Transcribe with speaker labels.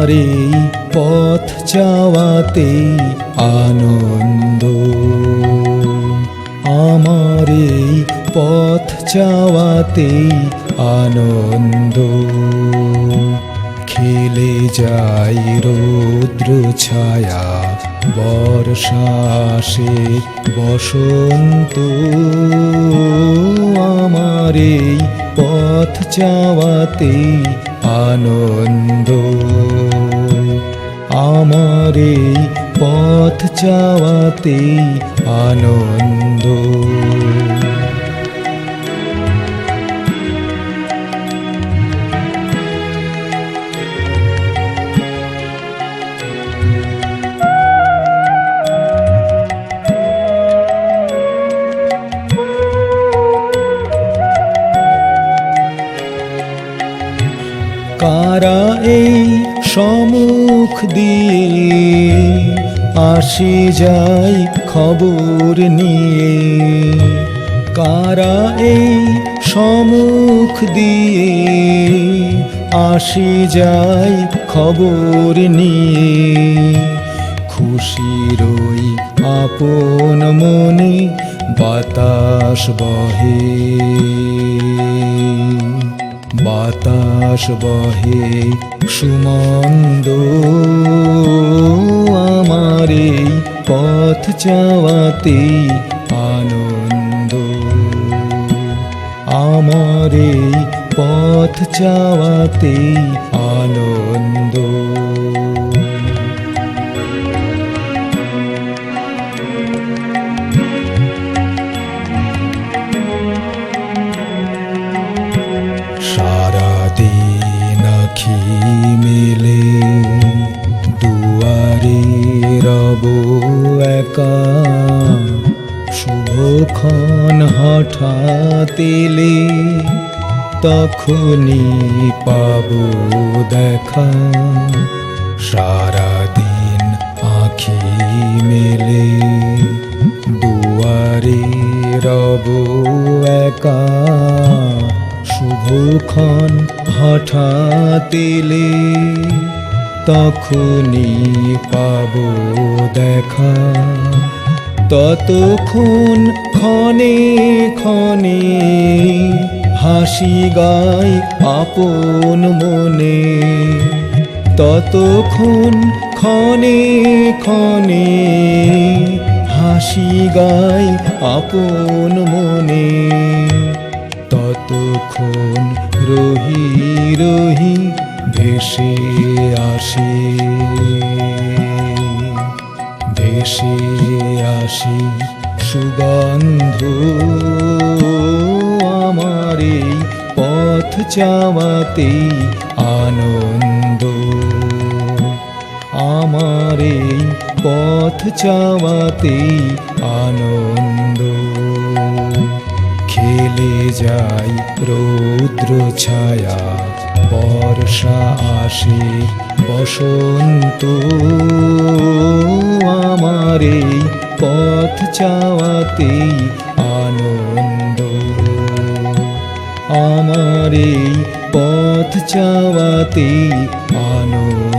Speaker 1: আমার এই পথ চাওয়াতেই আনন্দ, আমার এই পথ চাওয়াতেই আনন্দ। খেলে যাই রৌদ্র ছায়া, বর্ষা আসে বসন্ত, আমার এই পথ চাওয়াতেই আনন্দ, আমার এই পথ চাওয়াতেই আনন্দ। কারা এই সম্মুখ দিয়ে আসি যাই খবর নিয়ে, কারা এই সম্মুখ দিয়ে আসি যাই খবর নিয়ে। খুশির ওই আপন মনে বাতাস বহে, বাতাস বহে সুমন্দ, আমার এই পথ চাওয়াতেই আনন্দ, আমার এই পথ চাওয়াতেই আনন্দ। সারাদিন আখি মেলে দুয়ারে রব একা, শুভক্ষণ হঠাৎ এলে তখনই পাবো দেখা। সারাদিন আখি মেলে দুয়ারে রব একা, শুভক্ষণ হঠাৎ এলে তখনই পাবো দেখা। ততক্ষণ ক্ষণে ক্ষণে হাসি গাই আপন মনে, ততক্ষণ ক্ষণে ক্ষণে হাসি গাই আপন মনে। ততক্ষণ রহি রহি ভেসে আসে, ভেসে আসি সুগন্ধ, আমার এই পথ চাওয়াতেই আনন্দ, আমার এই পথ চাওয়াতেই আনন্দ। খেলে যাই রৌদ্র ছায়া, বর্ষা আসে বসন্ত, আমার এই পথ চাওয়াতেই আনন্দ, আমার এই পথ চাওয়াতেই আনন্দ।